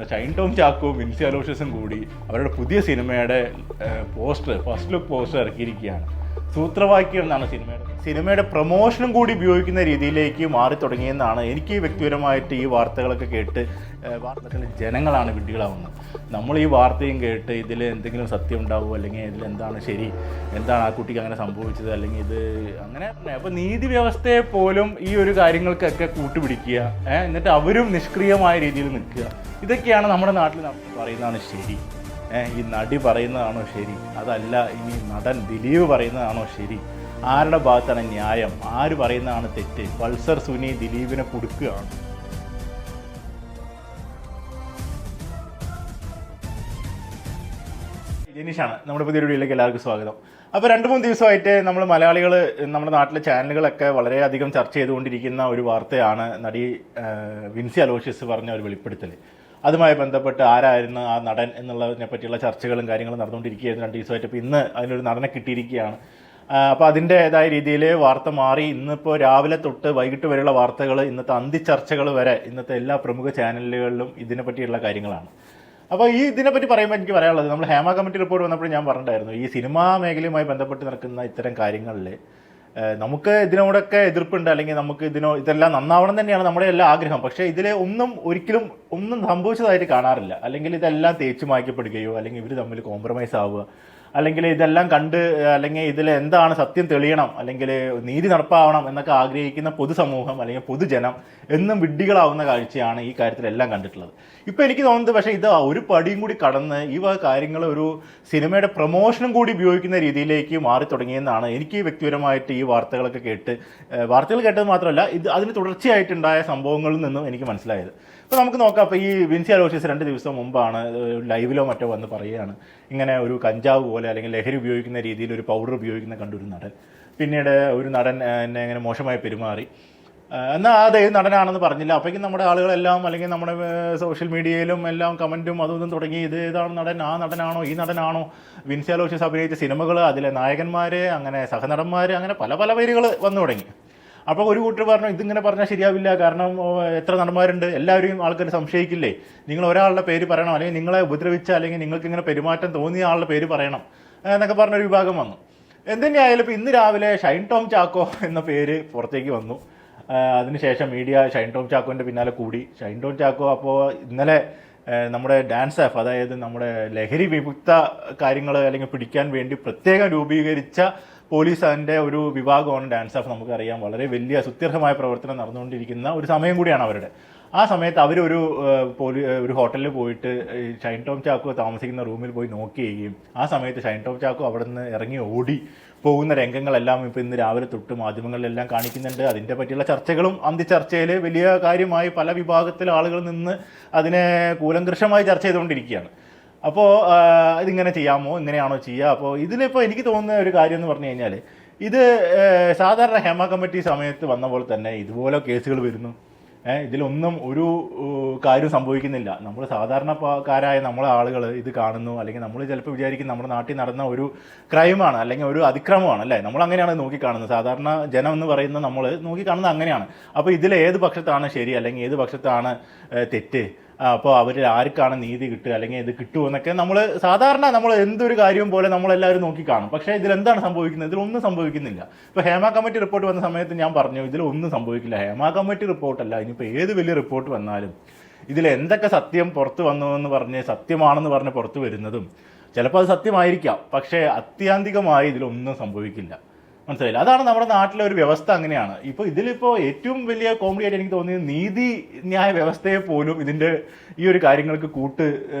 ഷൈൻ ടോം ചാക്കോയും വിൻസി അലോഷ്യസും കൂടി അവരുടെ പുതിയ സിനിമയുടെ ഫസ്റ്റ് ലുക്ക് പോസ്റ്റർ ഇറക്കിയിരിക്കുകയാണ്. സൂത്രവാക്യം എന്നാണ് സിനിമയുടെ പ്രൊമോഷനും കൂടി ഉപയോഗിക്കുന്ന രീതിയിലേക്ക് മാറി തുടങ്ങിയെന്നാണ് എനിക്ക് വ്യക്തിപരമായിട്ട് ഈ വാർത്തകളൊക്കെ കേട്ട് വാർത്തകളിൽ ജനങ്ങളാണ് വിഡ്ഢികളാവുന്നത്. നമ്മൾ ഈ വാർത്തയും കേട്ട് ഇതിൽ എന്തെങ്കിലും സത്യം ഉണ്ടാവുമോ, അല്ലെങ്കിൽ ഇതിൽ എന്താണ് ശരി, എന്താണ് ആ കുട്ടിക്ക് അങ്ങനെ സംഭവിച്ചത്, അല്ലെങ്കിൽ ഇത് അങ്ങനെ. അപ്പോൾ നീതി വ്യവസ്ഥയെ പോലും ഈ ഒരു കാര്യങ്ങൾക്കൊക്കെ കൂട്ടുപിടിക്കുക, എന്നിട്ട് അവരും നിഷ്ക്രിയമായ രീതിയിൽ നിൽക്കുക. ഇതൊക്കെയാണ് നമ്മുടെ നാട്ടിൽ പറയുന്നതാണ് ശരി. ഈ നടി പറയുന്നതാണോ ശരി, അതല്ല ഇനി നടൻ ദിലീപ് പറയുന്നതാണോ ശരി, ആരുടെ ഭാഗത്താണ് ന്യായം, ആര് പറയുന്നതാണ് തെറ്റ്? പൾസർ സുനി ദിലീപിനെ കൊടുക്കുകയാണ്. ജനീഷാണ്. നമ്മുടെ പുതിയൊരു വീഡിയോയിലേക്ക് എല്ലാവർക്കും സ്വാഗതം. അപ്പോൾ 2-3 ദിവസമായിട്ട് നമ്മൾ മലയാളികൾ നമ്മുടെ നാട്ടിലെ ചാനലുകളൊക്കെ വളരെയധികം ചർച്ച ചെയ്തുകൊണ്ടിരിക്കുന്ന ഒരു വാർത്തയാണ് നടി വിൻസി അലോഷ്യസ് പറഞ്ഞ ഒരു വെളിപ്പെടുത്തൽ. അതുമായി ബന്ധപ്പെട്ട് ആരായിരുന്നു ആ നടൻ എന്നുള്ളതിനെ പറ്റിയുള്ള ചർച്ചകളും കാര്യങ്ങളും നടന്നുകൊണ്ടിരിക്കുകയായിരുന്നു 2 ദിവസമായിട്ട്. ഇപ്പോൾ ഇന്ന് അതിനൊരു നടനെ കിട്ടിയിരിക്കുകയാണ്. അപ്പോൾ അതിൻ്റേതായ രീതിയിൽ വാർത്ത മാറി. ഇന്നിപ്പോൾ രാവിലെ തൊട്ട് വൈകിട്ട് വരെയുള്ള വാർത്തകൾ, ഇന്നത്തെ അന്തിച്ചർച്ചകൾ വരെ ഇന്നത്തെ എല്ലാ പ്രമുഖ ചാനലുകളിലും ഇതിനെ പറ്റിയുള്ള കാര്യങ്ങളാണ്. അപ്പോൾ ഈ ഇതിനെപ്പറ്റി പറയുമ്പോൾ എനിക്ക് പറയാനുള്ളത്, നമ്മൾ ഹേമ കമ്മിറ്റി റിപ്പോർട്ട് വന്നപ്പോൾ ഞാൻ പറഞ്ഞിട്ടുണ്ടായിരുന്നു, ഈ സിനിമാ മേഖലയുമായി ബന്ധപ്പെട്ട് നടക്കുന്ന ഇത്തരം കാര്യങ്ങളിൽ നമുക്ക് ഇതിനോടൊക്കെ എതിർപ്പുണ്ട്, അല്ലെങ്കിൽ നമുക്ക് ഇതെല്ലാം നന്നാവണം തന്നെയാണ് നമ്മുടെ എല്ലാ ആഗ്രഹം. പക്ഷേ ഇതിൽ ഒരിക്കലും ഒന്നും സംഭവിച്ചതായിട്ട് കാണാറില്ല. അല്ലെങ്കിൽ ഇതെല്ലാം തേച്ചു മായ്ക്കപ്പെടുകയോ, അല്ലെങ്കിൽ ഇവർ തമ്മിൽ കോംപ്രമൈസ് ആവുക, അല്ലെങ്കിൽ ഇതെല്ലാം കണ്ട്, അല്ലെങ്കിൽ ഇതിൽ എന്താണ് സത്യം തെളിയണം, അല്ലെങ്കിൽ നീതി നടപ്പാവണം എന്നൊക്കെ ആഗ്രഹിക്കുന്ന പൊതുസമൂഹം അല്ലെങ്കിൽ പൊതുജനം എന്നും വിഡ്ഢികളാവുന്ന കാഴ്ചയാണ് ഈ കാര്യത്തിലെല്ലാം കണ്ടിട്ടുള്ളത്. ഇപ്പോൾ എനിക്ക് തോന്നുന്നത് പക്ഷേ ഇത് ഒരു പടിയും കൂടി കടന്ന് ഈ കാര്യങ്ങൾ ഒരു സിനിമയുടെ പ്രൊമോഷനും കൂടി ഉപയോഗിക്കുന്ന രീതിയിലേക്ക് മാറി തുടങ്ങിയെന്നാണ് എനിക്ക് വ്യക്തിപരമായിട്ട് ഈ വാർത്തകളൊക്കെ വാർത്തകൾ കേട്ടത് മാത്രമല്ല, അതിന് തുടർച്ചയായിട്ടുണ്ടായ സംഭവങ്ങളിൽ നിന്നും എനിക്ക് മനസ്സിലായത്. അപ്പോൾ നമുക്ക് നോക്കാം. അപ്പോൾ ഈ വിൻസി അലോഷ്യസ് 2 ദിവസം മുമ്പാണ് ലൈവിലോ മറ്റോ വന്ന് പറയുകയാണ്, ഇങ്ങനെ ഒരു കഞ്ചാവ് പോലെ അല്ലെങ്കിൽ ലഹരി ഉപയോഗിക്കുന്ന രീതിയിൽ ഒരു പൗഡർ ഉപയോഗിക്കുന്ന കണ്ടൊരു നടൻ, പിന്നീട് ഒരു നടൻ എന്നെ ഇങ്ങനെ മോശമായി പെരുമാറി, എന്നാൽ അത് ഏത് നടനാണെന്ന് പറഞ്ഞില്ല. അപ്പോഴേക്കും നമ്മുടെ ആളുകളെല്ലാം, അല്ലെങ്കിൽ നമ്മുടെ സോഷ്യൽ മീഡിയയിലും എല്ലാം കമൻറ്റും അതും തുടങ്ങി, ഇത് ഏതാണ് നടൻ, ആ നടനാണോ ഈ നടനാണോ, വിൻസി അലോഷ്യസ് അഭിനയിച്ച സിനിമകൾ, അതിലെ നായകന്മാർ, അങ്ങനെ സഹനടന്മാർ, അങ്ങനെ പല പല പേരുകൾ വന്നു തുടങ്ങി. അപ്പോൾ ഒരു കൂട്ടർ പറഞ്ഞു, ഇതിങ്ങനെ പറഞ്ഞാൽ ശരിയാവില്ല, കാരണം എത്ര നടന്മാരുണ്ട്, എല്ലാവരെയും ആൾക്കാർ സംശയിക്കില്ലേ, നിങ്ങൾ ഒരാളുടെ പേര് പറയണം, അല്ലെങ്കിൽ നിങ്ങളെ ഉപദ്രവിച്ച, അല്ലെങ്കിൽ നിങ്ങൾക്ക് ഇങ്ങനെ പെരുമാറ്റം തോന്നിയ ആളുടെ പേര് പറയണം എന്നൊക്കെ പറഞ്ഞൊരു വിഭാഗം വന്നു. എന്തുതന്നെയായാലും ഇപ്പോൾ ഇന്ന് രാവിലെ ഷൈൻ ടോം ചാക്കോ എന്ന പേര് പുറത്തേക്ക് വന്നു. അതിനുശേഷം മീഡിയ ഷൈൻ ടോം ചാക്കോൻ്റെ പിന്നാലെ കൂടി. ഷൈൻ ടോം ചാക്കോ അപ്പോൾ ഇന്നലെ നമ്മുടെ ഡാൻസ് ആഫ്, അതായത് നമ്മുടെ ലഹരി വിമുക്ത കാര്യങ്ങൾ അല്ലെങ്കിൽ പിടിക്കാൻ വേണ്ടി പ്രത്യേകം രൂപീകരിച്ച പോലീസ് അതിൻ്റെ ഒരു വിഭാഗമാണ് ഡാൻസ് ഓഫ്. നമുക്കറിയാം, വളരെ വലിയ സുത്യർഹമായ പ്രവർത്തനം നടന്നുകൊണ്ടിരിക്കുന്ന ഒരു സമയം കൂടിയാണ് അവരുടെ. ആ സമയത്ത് അവരൊരു ഒരു ഹോട്ടലിൽ പോയിട്ട് ഷൈൻ ടോം ചാക്കോ താമസിക്കുന്ന റൂമിൽ പോയി നോക്ക് ചെയ്യുകയും ആ സമയത്ത് ഷൈൻ ടോം ചാക്കോ അവിടെ നിന്ന് ഇറങ്ങി ഓടി പോകുന്ന രംഗങ്ങളെല്ലാം ഇപ്പോൾ ഇന്ന് രാവിലെ തൊട്ട് മാധ്യമങ്ങളിലെല്ലാം കാണിക്കുന്നുണ്ട്. അതിൻ്റെ പറ്റിയുള്ള ചർച്ചകളും അന്തിച്ചർച്ചയിൽ വലിയ കാര്യമായി പല വിഭാഗത്തിലെ ആളുകൾ നിന്ന് അതിനെ കൂലങ്കൃഷമായി ചർച്ച ചെയ്തുകൊണ്ടിരിക്കുകയാണ്. അപ്പോൾ ഇതിങ്ങനെ ചെയ്യാമോ, ഇങ്ങനെയാണോ ചെയ്യുക? അപ്പോൾ ഇതിലിപ്പോൾ എനിക്ക് തോന്നുന്ന ഒരു കാര്യം എന്ന് പറഞ്ഞു കഴിഞ്ഞാൽ, ഇത് സാധാരണ ഹേമ കമ്മിറ്റി സമയത്ത് വന്ന പോലെ തന്നെ ഇതുപോലെ കേസുകൾ വരുന്നു. ഇതിലൊന്നും ഒരു കാര്യം സംഭവിക്കുന്നില്ല. നമ്മൾ സാധാരണക്കാരായ നമ്മളെ ആളുകൾ ഇത് കാണുന്നു, അല്ലെങ്കിൽ നമ്മൾ ചിലപ്പോൾ വിചാരിക്കും നമ്മുടെ നാട്ടിൽ നടന്ന ഒരു ക്രൈമാണ്, അല്ലെങ്കിൽ ഒരു അതിക്രമമാണ്, അല്ലേ? നമ്മൾ അങ്ങനെയാണ് നോക്കിക്കാണുന്നത്. സാധാരണ ജനം എന്ന് പറയുന്നത് നമ്മൾ നോക്കിക്കാണുന്നത് അങ്ങനെയാണ്. അപ്പോൾ ഇതിൽ ഏത് പക്ഷത്താണ് ശരി, അല്ലെങ്കിൽ ഏത് പക്ഷത്താണ് തെറ്റ്, അപ്പോൾ അവർ ആർക്കാണ് നീതി കിട്ടുക, അല്ലെങ്കിൽ ഇത് കിട്ടുമോ എന്നൊക്കെ നമ്മൾ എന്തൊരു കാര്യവും പോലെ നമ്മളെല്ലാവരും നോക്കിക്കാണും. പക്ഷേ ഇതിലെന്താണ് സംഭവിക്കുന്നത്? ഇതിലൊന്നും സംഭവിക്കുന്നില്ല. ഇപ്പോൾ ഹേമ കമ്മിറ്റി റിപ്പോർട്ട് വന്ന സമയത്ത് ഞാൻ പറഞ്ഞു, ഇതിലൊന്നും സംഭവിക്കില്ല. ഹേമ കമ്മിറ്റി റിപ്പോർട്ടല്ല, ഇനിയിപ്പോൾ ഏത് വലിയ റിപ്പോർട്ട് വന്നാലും ഇതിൽ എന്തൊക്കെ സത്യം പുറത്ത് വന്നു എന്ന് പറഞ്ഞ് സത്യമാണെന്ന് പറഞ്ഞ് പുറത്ത് വരുന്നതും ചിലപ്പോൾ അത് സത്യമായിരിക്കാം, പക്ഷേ അത്യാന്തികമായി ഇതിലൊന്നും സംഭവിക്കില്ല. മനസ്സിലായില്ല? അതാണ് നമ്മുടെ നാട്ടിലെ ഒരു വ്യവസ്ഥ, അങ്ങനെയാണ്. ഇപ്പോൾ ഇതിലിപ്പോൾ ഏറ്റവും വലിയ കോമഡി ആയിട്ട് എനിക്ക് തോന്നിയത്, നീതി ന്യായ വ്യവസ്ഥയെ പോലും ഇതിൻ്റെ ഈ ഒരു കാര്യങ്ങൾക്ക്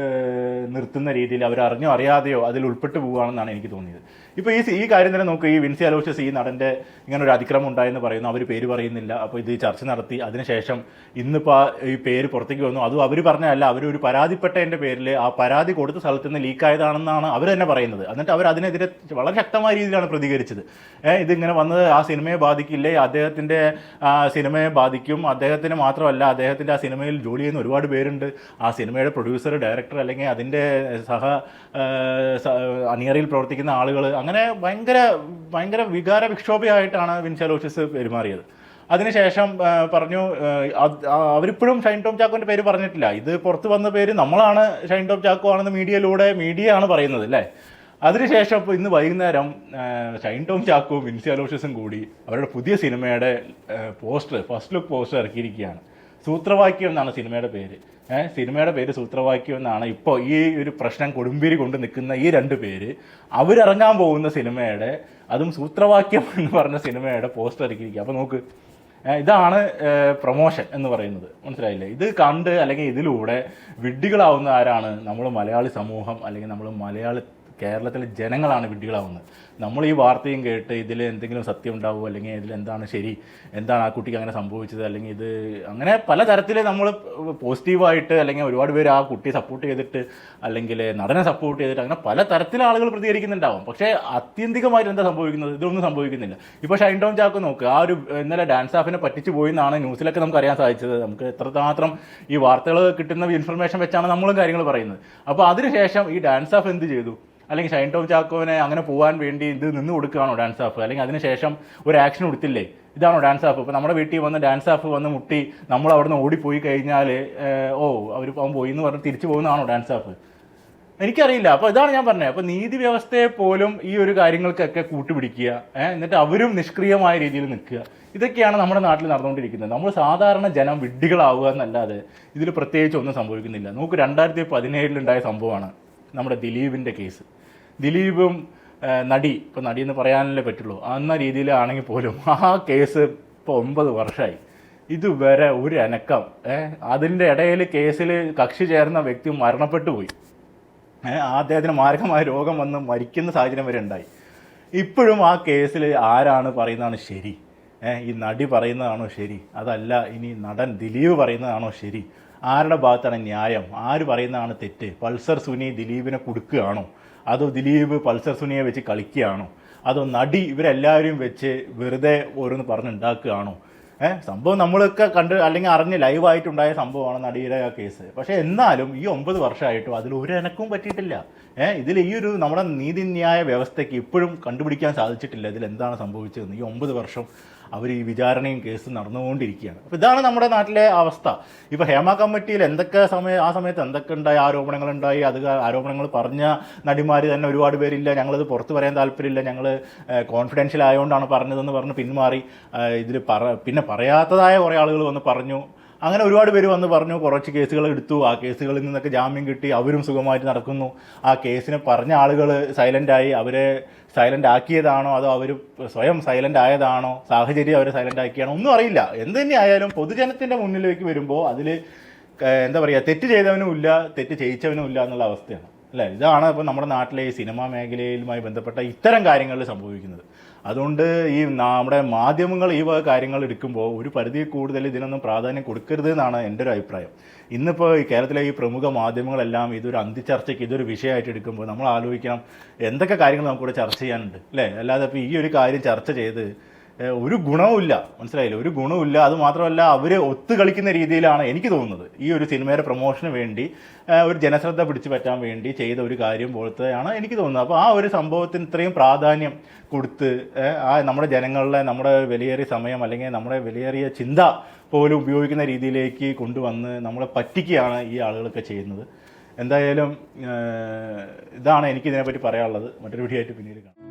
നിർത്തുന്ന രീതിയിൽ അവർ അറിഞ്ഞോ അറിയാതെയോ അതിൽ ഉൾപ്പെട്ട് പോവുകയാണെന്നാണ് എനിക്ക് തോന്നിയത്. ഇപ്പോൾ ഈ കാര്യം തന്നെ നോക്കുക. ഈ വിൻസി അലോഷ്യസ് ഈ നടൻ്റെ ഇങ്ങനെ ഒരു അതിക്രമം ഉണ്ടായെന്ന് പറയുന്നു, അവർ പേര് പറയുന്നില്ല. അപ്പോൾ ഇത് ചർച്ച നടത്തി. അതിനുശേഷം ഇന്നിപ്പോൾ ഈ പേര് പുറത്തേക്ക് വന്നു. അതും അവർ പറഞ്ഞതല്ല, അവരൊരു പരാതിപ്പെട്ടതിൻ്റെ പേരിൽ ആ പരാതി കൊടുത്ത സ്ഥലത്ത് നിന്ന് ലീക്കായതാണെന്നാണ് അവർ തന്നെ പറയുന്നത്. എന്നിട്ട് അവർ അതിനെതിരെ വളരെ ശക്തമായ രീതിയിലാണ് പ്രതികരിച്ചത്. ഇതിങ്ങനെ വന്നത് ആ സിനിമയെ ബാധിക്കില്ലേ, അദ്ദേഹത്തിൻ്റെ സിനിമയെ ബാധിക്കും, അദ്ദേഹത്തിന് മാത്രമല്ല, അദ്ദേഹത്തിൻ്റെ ആ സിനിമയിൽ ജോലി ചെയ്യുന്ന ഒരുപാട് പേരുണ്ട്, ആ സിനിമയുടെ പ്രൊഡ്യൂസർ, ഡയറക്ടർ, അല്ലെങ്കിൽ അതിൻ്റെ അണിയറയിൽ പ്രവർത്തിക്കുന്ന ആളുകൾ, അങ്ങനെ ഭയങ്കര വികാര വിക്ഷോഭയായിട്ടാണ് വിൻസി അലോഷ്യസ് പെരുമാറിയത്. അതിനുശേഷം പറഞ്ഞു അവരിപ്പോഴും ഷൈൻ ടോം ചാക്കോൻ്റെ പേര് പറഞ്ഞിട്ടില്ല. ഇത് പുറത്ത് വന്ന പേര് നമ്മളാണ് ഷൈൻ ടോം ചാക്കോ ആണെന്ന് മീഡിയയാണ് പറയുന്നത് അല്ലേ. അതിനുശേഷം ഇപ്പോൾ ഇന്ന് വൈകുന്നേരം ഷൈൻ ടോം ചാക്കോയും വിൻസി അലോഷ്യസും കൂടി അവരുടെ പുതിയ സിനിമയുടെ ഫസ്റ്റ് ലുക്ക് പോസ്റ്റർ ഇറക്കിയിരിക്കുകയാണ്. സൂത്രവാക്യം എന്നാണ് സിനിമയുടെ പേര്. സിനിമയുടെ പേര് സൂത്രവാക്യം എന്നാണ്. ഇപ്പോൾ ഈ ഒരു പ്രശ്നം കൊടുമ്പിരി കൊണ്ട് നിൽക്കുന്ന ഈ രണ്ട് പേര് അവരിറങ്ങാൻ പോകുന്ന സിനിമയുടെ, അതും സൂത്രവാക്യം എന്ന് പറഞ്ഞ സിനിമയുടെ പോസ്റ്റർ ഇറക്കിയിരിക്കുക. അപ്പോൾ നോക്ക്, ഇതാണ് പ്രൊമോഷൻ എന്ന് പറയുന്നത്. മനസ്സിലായില്ലേ? ഇത് കണ്ട് അല്ലെങ്കിൽ ഇതിലൂടെ വിഡ്ഢികളാവുന്ന ആരാണ്? നമ്മൾ മലയാളി സമൂഹം, അല്ലെങ്കിൽ നമ്മൾ കേരളത്തിലെ ജനങ്ങളാണ് വിഡ്ഢികളാവുന്നത്. നമ്മൾ ഈ വാർത്തയും കേട്ട് ഇതിൽ എന്തെങ്കിലും സത്യം ഉണ്ടാവുമോ, അല്ലെങ്കിൽ ഇതിൽ എന്താണ് ശരി, എന്താണ് ആ കുട്ടിക്ക് അങ്ങനെ സംഭവിച്ചത്, അല്ലെങ്കിൽ ഇത് അങ്ങനെ പലതരത്തിൽ നമ്മൾ പോസിറ്റീവായിട്ട്, അല്ലെങ്കിൽ ഒരുപാട് പേര് ആ കുട്ടിയെ സപ്പോർട്ട് ചെയ്തിട്ട്, അല്ലെങ്കിൽ നടനെ സപ്പോർട്ട് ചെയ്തിട്ട്, അങ്ങനെ പല തരത്തിൽ ആളുകൾ പ്രതികരിക്കുന്നുണ്ടാവും. പക്ഷേ ആത്യന്തികമായിട്ട് എന്താ സംഭവിക്കുന്നത്? ഇതൊന്നും സംഭവിക്കുന്നില്ല. ഇപ്പോൾ ഷൈൻ ടോം ചാക്കോ നോക്കുക, ആ ഒരു ഇന്നലെ ഡാൻസ് ഓഫിനെ പറ്റിച്ചു പോയി എന്നാണ് ന്യൂസിലൊക്കെ നമുക്ക് അറിയാൻ സാധിച്ചത്. നമുക്ക് എത്രമാത്രം ഈ വാർത്തകൾ കിട്ടുന്ന ഇൻഫർമേഷൻ വെച്ചാണ് നമ്മളും കാര്യങ്ങൾ പറയുന്നത്. അപ്പോൾ അതിനുശേഷം ഈ ഡാൻസ് ഓഫ് എന്ത് ചെയ്തു? അല്ലെങ്കിൽ ഷൈൻ ടോം ചാക്കോനെ അങ്ങനെ പോകാൻ വേണ്ടി ഇത് നിന്ന് കൊടുക്കുകയാണോ ഡാൻസ് ഓഫ്? അല്ലെങ്കിൽ അതിനുശേഷം ഒരു ആക്ഷൻ കൊടുത്തില്ലേ? ഇതാണോ ഡാൻസ് ഓഫ്? ഇപ്പോൾ നമ്മുടെ വീട്ടിൽ വന്ന് ഡാൻസ് ഓഫ് വന്ന് മുട്ടി നമ്മൾ അവിടെ നിന്ന് ഓടിപ്പോയി കഴിഞ്ഞാൽ അവൻ പോയി എന്ന് പറഞ്ഞ് തിരിച്ചു പോകുന്നതാണോ ഡാൻസ് ഓഫ്? എനിക്കറിയില്ല. അപ്പോൾ ഇതാണ് ഞാൻ പറഞ്ഞത്. അപ്പോൾ നീതി വ്യവസ്ഥയെ പോലും ഈ ഒരു കാര്യങ്ങൾക്കൊക്കെ കൂട്ടുപിടിക്കുക, എന്നിട്ട് അവരും നിഷ്ക്രിയമായ രീതിയിൽ നിൽക്കുക. ഇതൊക്കെയാണ് നമ്മുടെ നാട്ടിൽ നടന്നുകൊണ്ടിരിക്കുന്നത്. നമ്മൾ സാധാരണ ജനം വിഡ്ഢികളാവുക എന്നല്ലാതെ ഇതിൽ പ്രത്യേകിച്ച് ഒന്നും സംഭവിക്കുന്നില്ല. നമുക്ക് 2017 സംഭവമാണ് നമ്മുടെ ദിലീപിൻ്റെ കേസ്. ദിലീപും ഇപ്പോൾ നടി എന്ന് പറയാനല്ലേ പറ്റുള്ളൂ, എന്ന രീതിയിലാണെങ്കിൽ പോലും ആ കേസ് ഇപ്പോൾ 9 വർഷമായി. ഇതുവരെ ഒരു അനക്കം. അതിൻ്റെ ഇടയിൽ കേസിൽ കക്ഷി ചേർന്ന വ്യക്തി മരണപ്പെട്ടു പോയി. അദ്ദേഹത്തിന് മാരകമായ രോഗം വന്ന് മരിക്കുന്ന സാഹചര്യം വരെ ഉണ്ടായി. ഇപ്പോഴും ആ കേസിൽ ആരാണ് പറയുന്നതാണ് ശരി? ഈ നടി പറയുന്നതാണോ ശരി? അതല്ല ഇനി നടൻ ദിലീപ് പറയുന്നതാണോ ശരി? ആരുടെ ഭാഗത്താണ് ന്യായം? ആര് പറയുന്നതാണ് തെറ്റ്? പൾസർ സുനി ദിലീപിനെ കൊടുക്കുകയാണോ? അതോ ദിലീപ് പൾസർ സുനിയെ വെച്ച് കളിക്കുകയാണോ? അതോ നടി ഇവരെല്ലാവരും വെച്ച് വെറുതെ ഓരോന്ന് പറഞ്ഞുണ്ടാക്കുകയാണോ? സംഭവം നമ്മളൊക്കെ കണ്ട് അല്ലെങ്കിൽ അറിഞ്ഞ് ലൈവായിട്ടുണ്ടായ സംഭവമാണ് നടിയുടെ ആ കേസ്. പക്ഷേ എന്നാലും ഈ 9 വർഷമായിട്ടും അതിൽ ഒരു അനക്കവും പറ്റിയിട്ടില്ല. ഇതിൽ ഈ ഒരു നമ്മുടെ നീതിന്യായ വ്യവസ്ഥയ്ക്ക് ഇപ്പോഴും കണ്ടുപിടിക്കാൻ സാധിച്ചിട്ടില്ല ഇതിൽ എന്താണ് സംഭവിച്ചതെന്ന്. ഈ 9 വർഷം അവർ ഈ വിചാരണയും കേസും നടന്നുകൊണ്ടിരിക്കുകയാണ്. അപ്പോൾ ഇതാണ് നമ്മുടെ നാട്ടിലെ അവസ്ഥ. ഇപ്പോൾ ഹേമ കമ്മിറ്റിയിൽ ആ സമയത്ത് എന്തൊക്കെ ഉണ്ടായി, ആരോപണങ്ങളുണ്ടായി. അത് ആരോപണങ്ങൾ പറഞ്ഞ നടിമാർ തന്നെ ഒരുപാട് പേരില്ല, ഞങ്ങളത് പുറത്ത് പറയാൻ താല്പര്യമില്ല, ഞങ്ങൾ കോൺഫിഡൻഷ്യൽ ആയതുകൊണ്ടാണ് പറഞ്ഞതെന്ന് പറഞ്ഞ് പിന്മാറി. ഇതിൽ പിന്നെ പറയാത്തതായ കുറേ ആളുകൾ വന്ന് പറഞ്ഞു. അങ്ങനെ ഒരുപാട് പേര് വന്ന് പറഞ്ഞു, കുറച്ച് കേസുകൾ എടുത്തു. ആ കേസുകളിൽ നിന്നൊക്കെ ജാമ്യം കിട്ടി, അവരും സുഖമായിട്ട് നടക്കുന്നു. ആ കേസിനെ പറഞ്ഞ ആളുകൾ സൈലൻ്റായി. അവരെ സൈലൻ്റ് ആക്കിയതാണോ അതോ അവർ സ്വയം സൈലൻ്റ് ആയതാണോ, സാഹചര്യം അവരെ സൈലൻ്റ് ആക്കിയാണോ, ഒന്നും അറിയില്ല. എന്ത് തന്നെയായാലും പൊതുജനത്തിൻ്റെ മുന്നിലേക്ക് വരുമ്പോൾ അതിൽ എന്താ പറയുക, തെറ്റ് ചെയ്തവനും ഇല്ല, തെറ്റ് ചെയ്യിച്ചവനും ഇല്ല എന്നുള്ള അവസ്ഥയാണ് അല്ലേ. ഇതാണ് ഇപ്പോൾ നമ്മുടെ നാട്ടിലെ ഈ സിനിമാ മേഖലയുമായി ബന്ധപ്പെട്ട ഇത്തരം കാര്യങ്ങളിൽ സംഭവിക്കുന്നത്. അതുകൊണ്ട് ഈ നമ്മുടെ മാധ്യമങ്ങൾ ഈ വക കാര്യങ്ങൾ എടുക്കുമ്പോൾ ഒരു പരിധി കൂടുതൽ ഇതിനൊന്നും പ്രാധാന്യം കൊടുക്കരുത് എന്നാണ് എൻ്റെ ഒരു അഭിപ്രായം. ഇന്നിപ്പോൾ ഈ കേരളത്തിലെ ഈ പ്രമുഖ മാധ്യമങ്ങളെല്ലാം ഇതൊരു അന്തിച്ചർച്ചയ്ക്ക് ഇതൊരു വിഷയമായിട്ട് എടുക്കുമ്പോൾ നമ്മൾ ആലോചിക്കണം എന്തൊക്കെ കാര്യങ്ങൾ നമുക്കിവിടെ ചർച്ച ചെയ്യാനുണ്ട് അല്ലേ. അല്ലാതെ ഇപ്പോൾ ഈ ഒരു കാര്യം ചർച്ച ചെയ്ത് ഒരു ഗുണവുമില്ല. മനസ്സിലായില്ല, ഒരു ഗുണവുമില്ല. അതുമാത്രമല്ല അവർ ഒത്തുകളിക്കുന്ന രീതിയിലാണ് എനിക്ക് തോന്നുന്നത്. ഈ ഒരു സിനിമയുടെ പ്രൊമോഷന് വേണ്ടി ഒരു ജനശ്രദ്ധ പിടിച്ചു പറ്റാൻ വേണ്ടി ചെയ്ത ഒരു കാര്യം പോലത്തെയാണ് എനിക്ക് തോന്നുന്നത്. അപ്പോൾ ആ ഒരു സംഭവത്തിന് ഇത്രയും പ്രാധാന്യം കൊടുത്ത് നമ്മുടെ ജനങ്ങളുടെ നമ്മുടെ വിലയേറിയ സമയം അല്ലെങ്കിൽ നമ്മുടെ വിലയേറിയ ചിന്ത പോലും ഉപയോഗിക്കുന്ന രീതിയിലേക്ക് കൊണ്ടുവന്ന് നമ്മളെ പറ്റിക്കുകയാണ് ഈ ആളുകളൊക്കെ ചെയ്യുന്നത്. എന്തായാലും ഇതാണ് എനിക്കിതിനെപ്പറ്റി പറയാനുള്ളത്. മറ്റൊരു വീഡിയോ ആയിട്ട് പിന്നീട് കാണാം.